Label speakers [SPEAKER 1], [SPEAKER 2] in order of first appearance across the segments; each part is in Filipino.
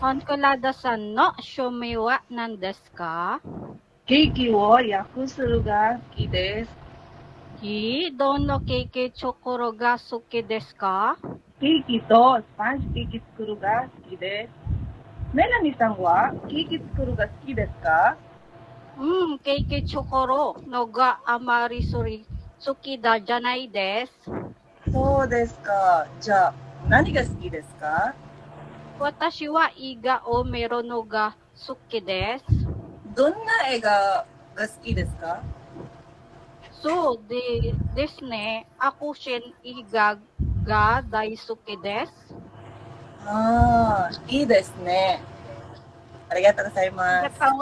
[SPEAKER 1] Honkolada-san no shumi wa nan desu ka?
[SPEAKER 2] ケーキを焼くするが好きです。
[SPEAKER 1] どのケーキチョコロが好きですか？
[SPEAKER 2] ケーキとスパンジケーキ作るが好きです。メラニさんはケーキ作るが好きですか？
[SPEAKER 1] ケーキチョコロのがあまり好きだじゃないです。
[SPEAKER 2] そうですか。じゃあ、何が好きですか？
[SPEAKER 1] 私は映画を見るのが好きです。
[SPEAKER 2] どんな映画が好きですか？
[SPEAKER 1] そうですね。アクション映画が大好きです。
[SPEAKER 2] ああ、いいですね。ありがとうございます。
[SPEAKER 1] ありがとう。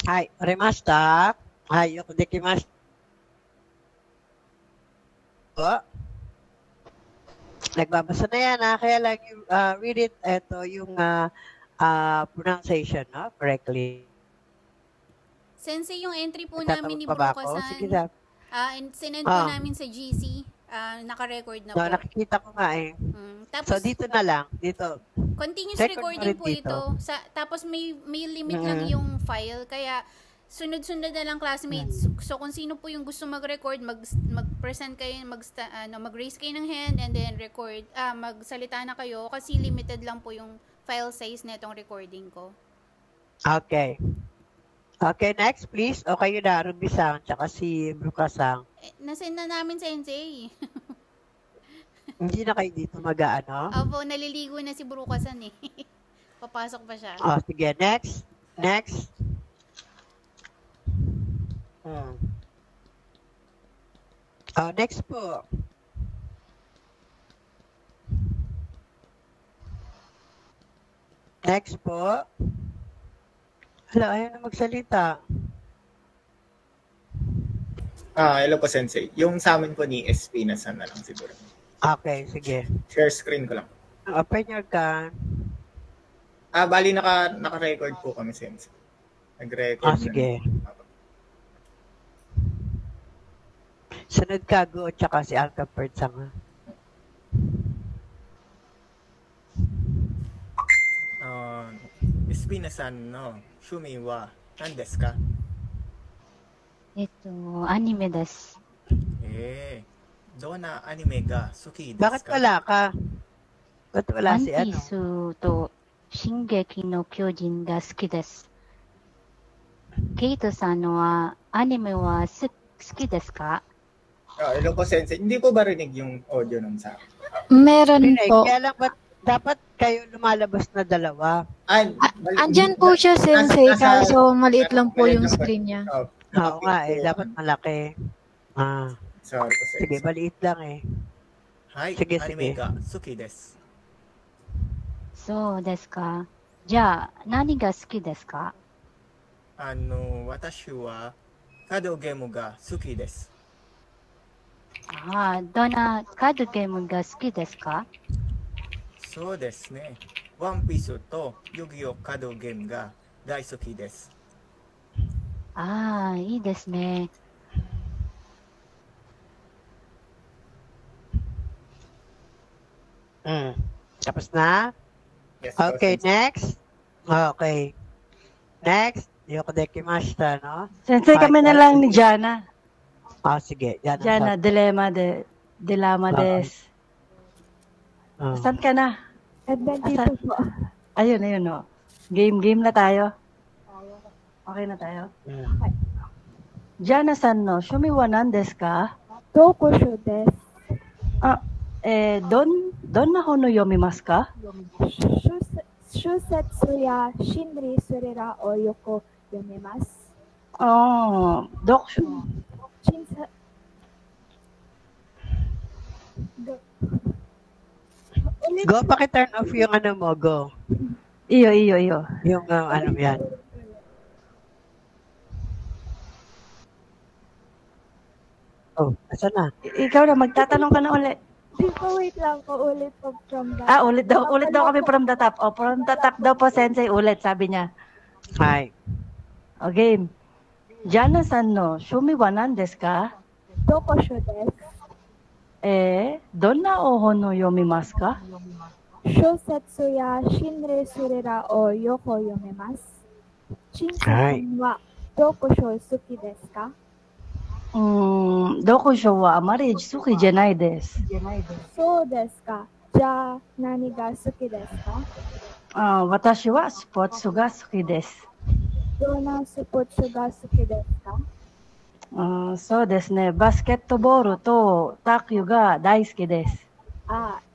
[SPEAKER 3] はい、折れました。はい、よくできました. Nagbabasa na yan, kaya lang yung read it, ito yung pronunciation, no? Correctly.
[SPEAKER 4] Sensei, yung entry po namin ni
[SPEAKER 3] Brukasan. Sige na.
[SPEAKER 4] Sinend po namin sa GC. Naka-record na po.
[SPEAKER 3] Nakikita ko nga eh.
[SPEAKER 4] Tapos,
[SPEAKER 3] so, dito na lang. Dito.
[SPEAKER 4] Continuous recording po dito. Tapos, may limit lang yung file. Kaya, sunod-sunod na lang classmates. So, kung sino po yung gusto mag-record, mag-present kayo, mag-raise kayo ng hand, and then record, magsalita na kayo. Kasi limited lang po yung file size na itong recording ko.
[SPEAKER 3] Okay. Okay, next please. O kayo na, Ruby-san, tsaka si Brukasan.
[SPEAKER 4] Nasend na namin, Sensei.
[SPEAKER 3] Hindi na kayo dito mag-ano?
[SPEAKER 4] Opo, naliligo na si Brukasan eh. Papasok pa siya.
[SPEAKER 3] Sige, next. Next. Next po. Next po. Hala, ayaw na magsalita.
[SPEAKER 5] Hello po, Sensei. Yung sa amin po ni SP na sana lang siguro.
[SPEAKER 3] Okay, sige.
[SPEAKER 5] Share screen ko lang.
[SPEAKER 3] Open your cam.
[SPEAKER 5] Bali naka-record po kami, Sensei. Nag-record.
[SPEAKER 3] Sige. Sunod ka, Go, tsaka si Alcapert sama.
[SPEAKER 5] SP na san no shumi wa nan desu ka?
[SPEAKER 6] アニメです。
[SPEAKER 5] どんなアニメが好きですか?
[SPEAKER 3] Bakit wala ka? Bakit wala si ano?
[SPEAKER 6] ワンピースと進撃の巨人が好きです。ケイトさんはアニメは好きですか?
[SPEAKER 5] Hello po, Sensei. Hindi po ba rinig yung audio nun sa akin?
[SPEAKER 7] Meron po.
[SPEAKER 3] Kaya lang, dapat kayo lumalabas na dalawa.
[SPEAKER 7] Andyan po siya, Sensei, kaso maliit lang po yung screen niya.
[SPEAKER 3] Oo nga eh, dapat malaki.
[SPEAKER 5] Sorry po, Sensei.
[SPEAKER 3] Sige, maliit lang eh.
[SPEAKER 5] Sige, anime ga suki desu.
[SPEAKER 6] そうですか。じゃあ、何が好きですか?
[SPEAKER 5] 私はカードゲームが好きです。
[SPEAKER 6] どんなカードゲームが好きですか?
[SPEAKER 5] そうですね。ワンピースと遊戯王カードゲームが大好きです。
[SPEAKER 6] いいですね。
[SPEAKER 3] Tapos na?
[SPEAKER 5] Yes,
[SPEAKER 3] okay, next. Okay. Next. Yoko dekimashita, no?
[SPEAKER 8] Sensei, kami na lang ni Jana.
[SPEAKER 3] Sige.
[SPEAKER 8] Jana, dilema des. Saan ka na?
[SPEAKER 9] Dito po.
[SPEAKER 8] Ayun, no. Game na tayo. Okay na tayo? Jana-san no, shumi wa nan desu ka?
[SPEAKER 9] Dokusho desu.
[SPEAKER 8] Donna hono yomimasu ka?
[SPEAKER 9] Shusetsu ya shinri surera o yoko yomimasu.
[SPEAKER 8] Dokusho.
[SPEAKER 3] Go, paki-turn off yung ano mo, go.
[SPEAKER 8] Iyo.
[SPEAKER 3] Yung ano yan. Asan na?
[SPEAKER 8] Ikaw na, magtatanong ka na ulit.
[SPEAKER 9] Wait lang po, ulit po from the...
[SPEAKER 8] Ulit daw kami from the top. From the top daw po, Sensei, ulit, sabi niya.
[SPEAKER 3] Hi.
[SPEAKER 8] Okay. Jana-san no, shumi wa nan desu ka?
[SPEAKER 9] Dokusho desu.
[SPEAKER 8] どんなお本を読みますか？
[SPEAKER 9] 小説や心霊スリラーをよく読めます。陳さんは読書好きですか？
[SPEAKER 8] 読書はあまり好きじゃないです。
[SPEAKER 9] そうですか。じゃあ何が好きですか？
[SPEAKER 8] 私はスポーツが好きです。
[SPEAKER 9] どんなスポーツが好きですか？
[SPEAKER 8] そうですね。バスケットボールと卓球が大好きです。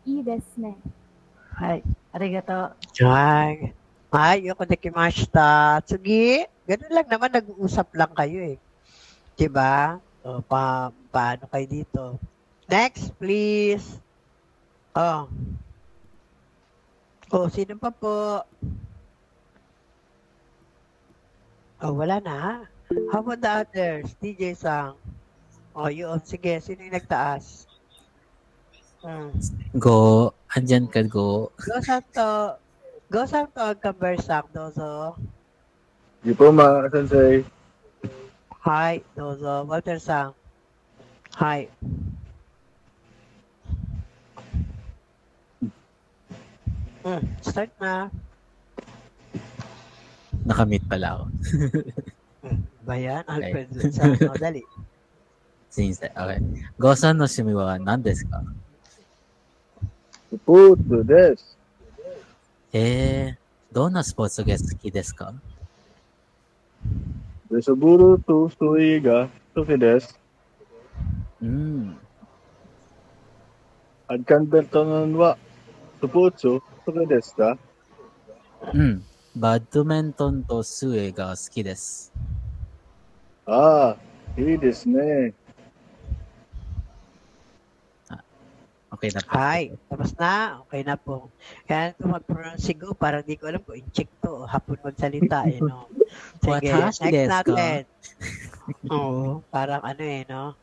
[SPEAKER 9] いいですね。
[SPEAKER 8] はい。ありがとう。
[SPEAKER 3] Ay. Ay, yoko dekimashita. Sige, ganun lang naman, nag-uusap lang kayo eh. Diba? O, paano kayo dito? Next, please. Oh. Oh, sino pa po? Oh, wala na. How about the others? DJ Sang. Oh, yun. Sige, sino yung nagtaas?
[SPEAKER 10] Go. Andyan ka, Go.
[SPEAKER 3] Go Santo. Go Santo ang kabersang, Dozo.
[SPEAKER 11] Yupoma, Sensei.
[SPEAKER 3] Hi, Dozo. Walter Sang. Hi. Start na.
[SPEAKER 10] Nakamit pala ako.
[SPEAKER 3] Ba yan? Alfred Sang. O, dali.
[SPEAKER 10] Sensei. Okay. Go-san no shimi wa nan desu ka?
[SPEAKER 11] スポーツです。
[SPEAKER 10] どんなスポーツが好きですか？
[SPEAKER 11] ベースボールと水泳が好きです。At badmintonはスポーツ好きですか？
[SPEAKER 10] バドミントンと水泳が好きです。
[SPEAKER 11] いいですね。
[SPEAKER 10] Okay na po.
[SPEAKER 3] Hi, tapos na. Okay na po. Kaya ito mag-pronounce si Go, parang di ko alam kung in-check to. Hapon magsalita eh, no? Sige, next natin. Oo, parang ano eh, no?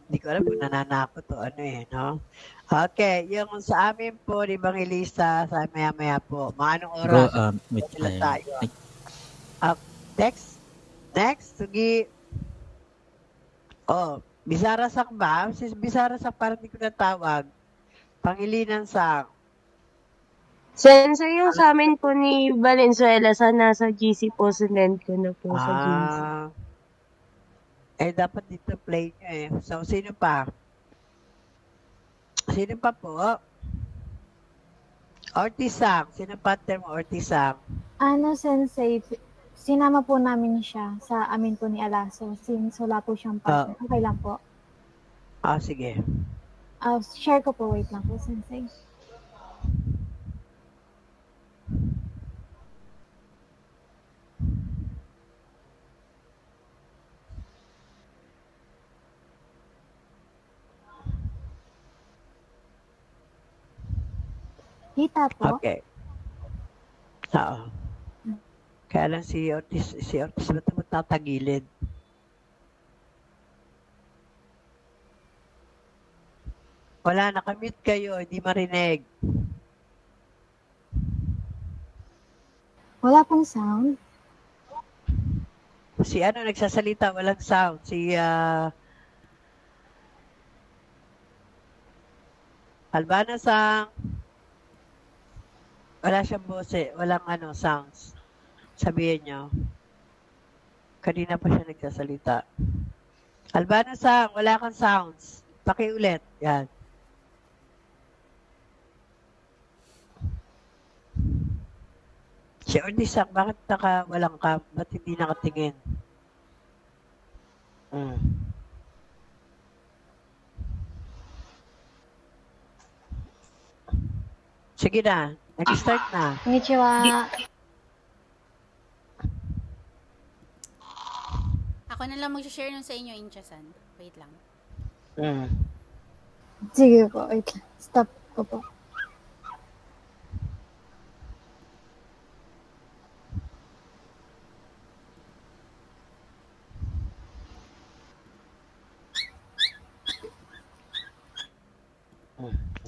[SPEAKER 3] Di ko alam kung nananako to, ano eh, no? Okay, yung sa amin po, di bang Elisa, sa maya-maya po, mga anong oras?
[SPEAKER 10] Wait
[SPEAKER 3] tayo. Next, sige. Oh, Bisarasak ba? Si Bisarasak parang di ko natawag. Pangilinan Sang.
[SPEAKER 12] Sensei, yung sa amin po ni Valenzuela, sa nasa GC po, sinend ko na po sa GC.
[SPEAKER 3] Dapat dito play nyo eh. So, sino pa? Sino pa po? Ortisang. Sino partner mo, Ortisang?
[SPEAKER 7] Sensei, sinama po namin siya sa amin po ni Alaso. Since wala po siyang partner. Okay lang po.
[SPEAKER 3] Sige.
[SPEAKER 7] Share ko po. Wait lang po, Sensei. Kita po?
[SPEAKER 3] Okay. Oo. Kaya lang si Ortiz ba ito matatagilid? Wala, nakamute kayo, hindi marinig.
[SPEAKER 7] Wala pong sound?
[SPEAKER 3] Si nagsasalita, walang sound. Si Albana Sang. Wala siyang bose, walang sounds. Sabihin nyo. Kanina pa siya nagsasalita. Albana Sang, wala kang sounds. Pakiulit. Yan. Si Ordisak, bakit walang ka? Ba't hindi nakatingin? Sige na. Nag-start na.
[SPEAKER 7] Konnichiwa.
[SPEAKER 4] Ako na lang mag-share nun sa inyo, Incha-san. Wait lang.
[SPEAKER 7] Sige po. Wait lang. Stop ko po.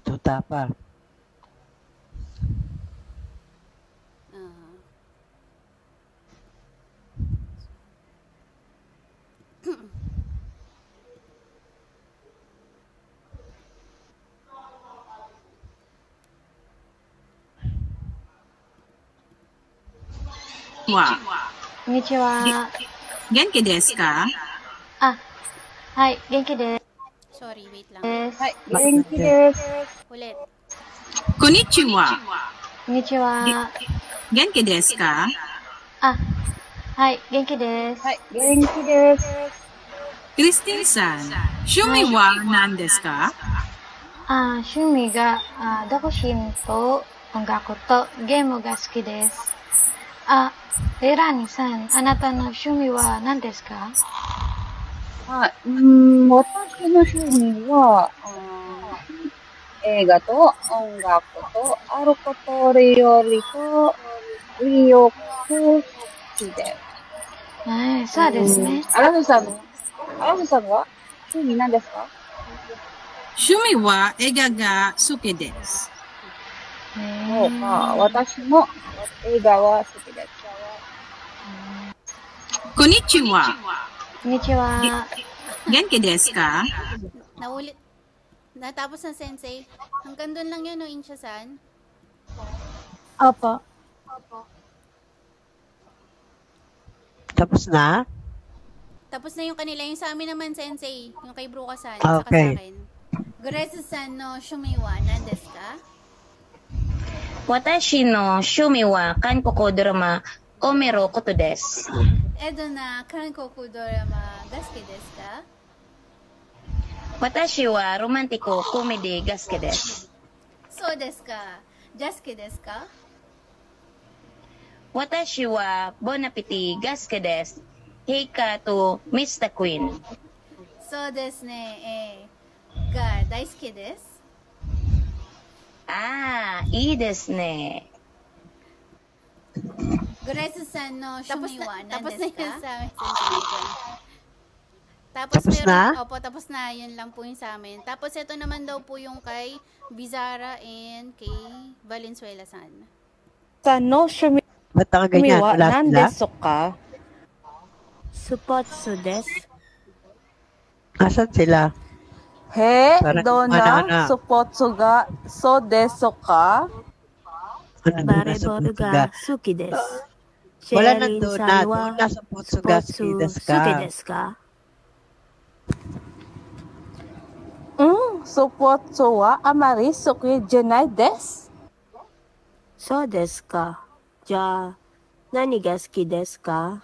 [SPEAKER 3] Tuta pa.
[SPEAKER 13] こんにちは。
[SPEAKER 14] 元気ですか？
[SPEAKER 13] あ、はい、元気です。
[SPEAKER 4] Sorry, wait lang.
[SPEAKER 13] はい、元気です。
[SPEAKER 4] Ulit.
[SPEAKER 14] こんにちは。
[SPEAKER 13] こんにちは。
[SPEAKER 14] 元気ですか？
[SPEAKER 13] あ、はい、元気です。はい、元気です。
[SPEAKER 14] クリスティンさん、趣味は何ですか？
[SPEAKER 13] 趣味が、読書と音楽とゲームが好きです。レラニさん、あなたの趣味は何ですか？
[SPEAKER 2] 私の趣味は、映画と音楽とあること料理と美容好きです。
[SPEAKER 13] はい、そうですね。
[SPEAKER 2] アラフさんは趣味何ですか？
[SPEAKER 14] 趣味は映画が好きです。
[SPEAKER 2] そうか、私も映画は好きです。
[SPEAKER 14] こんにちは。
[SPEAKER 13] こんにちは。
[SPEAKER 14] 元気ですか？
[SPEAKER 4] Naulit. Natapos na, Sensei. Hanggang doon lang yun, no, Insha-san?
[SPEAKER 7] Opo.
[SPEAKER 3] Tapos na?
[SPEAKER 4] Tapos na yung kanila. Yung sa amin naman, Sensei. Yung kay Bruka-san.
[SPEAKER 3] Okay.
[SPEAKER 4] Saka sa akin. Goretsu-san no shumiwa nan desu ka?
[SPEAKER 15] Watashi no shumi wa Kankoku drama omero koto desu.
[SPEAKER 4] Edo na Kankoku drama gasuki desu ka?
[SPEAKER 15] Watashi wa romantiko komedi gasuki desu.
[SPEAKER 4] So desu ka. Jasuki desu ka?
[SPEAKER 15] Watashi wa Bon Appetit gasuki desu. Heika to Mr. Queen.
[SPEAKER 4] So desu ne. が大好きです。
[SPEAKER 15] いいですね。
[SPEAKER 4] Goretsu-san no shumiwa nan desu ka?
[SPEAKER 3] Tapos na?
[SPEAKER 4] Opo, tapos na. Yun lang po yung sa amin. Tapos ito naman daw po yung kay Bizarra and kay Valenzuela-san.
[SPEAKER 16] No shumiwa nan desu ka?
[SPEAKER 12] Supotsu desu.
[SPEAKER 3] Asan sila?
[SPEAKER 16] Do na supotsu ga so desu ka?
[SPEAKER 12] Bareball ga suki desu.
[SPEAKER 3] Wala na do na supotsu ga suki desu ka?
[SPEAKER 16] Supotsu wa amari suki janai desu.
[SPEAKER 12] So desu ka. Ja, nani ga suki desu ka?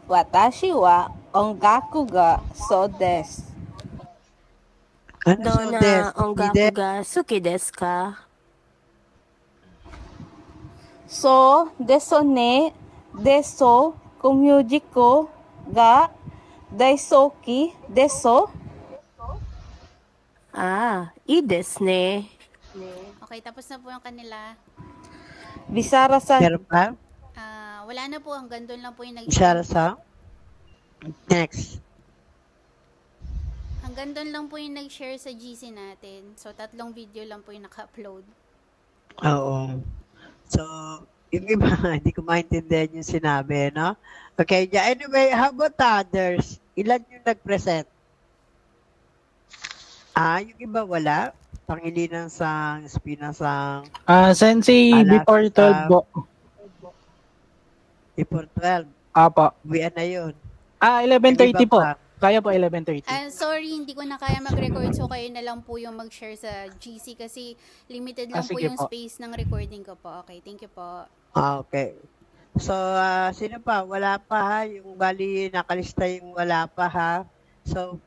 [SPEAKER 16] Watashi wa ongaku ga so desu.
[SPEAKER 12] どんな音楽が好きですか？
[SPEAKER 16] So, desu ne, desu kung music ko ga daisuki desu.
[SPEAKER 12] いいですね。
[SPEAKER 4] Okay, tapos na po yung kanila.
[SPEAKER 16] Bizarra-san.
[SPEAKER 3] Meron pa?
[SPEAKER 4] Wala na po. Hanggang doon lang po yung
[SPEAKER 3] Bizarra-san? Next.
[SPEAKER 4] Hanggang doon lang po yung nag-share sa GC natin. So, 3 video lang po yung naka-upload.
[SPEAKER 3] Oo. So, yung iba, hindi ko maintindihan yung sinabi, no? Okay, yeah. Anyway, how about others? Ilan yung nag-present? Yung iba wala? Pangilinan sang, spinasang...
[SPEAKER 10] Sensei, before 12 po.
[SPEAKER 3] Before 12?
[SPEAKER 10] Apo.
[SPEAKER 3] Buwian na yun.
[SPEAKER 10] 11:30 po. Kaya po 11:30.
[SPEAKER 4] Sorry, hindi ko na kaya mag-record. So, kayo na lang po yung mag-share sa GC kasi limited lang po yung space ng recording ko po. Okay, thank you po.
[SPEAKER 3] Okay. So, sino pa? Wala pa ha? Yung bali, nakalista yung wala pa ha? So,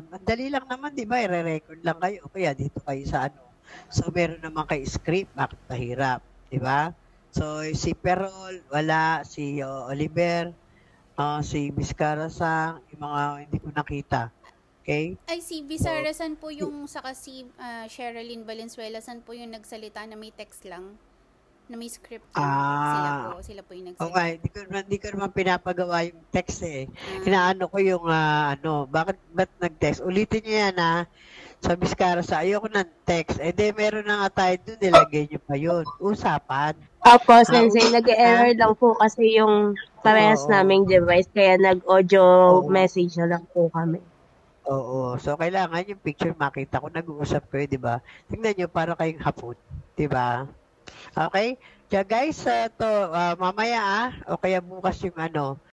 [SPEAKER 3] madali lang naman, di ba? I-record lang kayo. Kaya dito kayo sa ano. So, meron naman kayo script. Bakit mahirap? Di ba? So, si Perol, wala. Si Oliver, si Vizcarra-san, yung mga hindi ko nakita. Okay?
[SPEAKER 4] Ay, si Vizcarra-san po yung, saka si Sherilyn Valenzuela-san po yung nagsalita na may text lang, na may script lang. Sila po yung nagsalita.
[SPEAKER 3] Okay, hindi ko naman pinapagawa yung text eh. Inaano ko yung, ba't nag-text? Ulitin niyo yan ha. Sa Vizcarra-san, ayoko ng text. Meron na nga tayo doon, nilagay niyo pa yun. Usapan.
[SPEAKER 12] Opo, Sensei, nag-error lang po kasi yung parehas naming device, kaya nag-audio message na lang po kami.
[SPEAKER 3] Oo. So, kailangan yung picture makita ko. Nag-uusap kayo, di ba? Tingnan nyo, para kayong hapon. Di ba? Okay? Kaya guys, mamaya o kaya bukas yung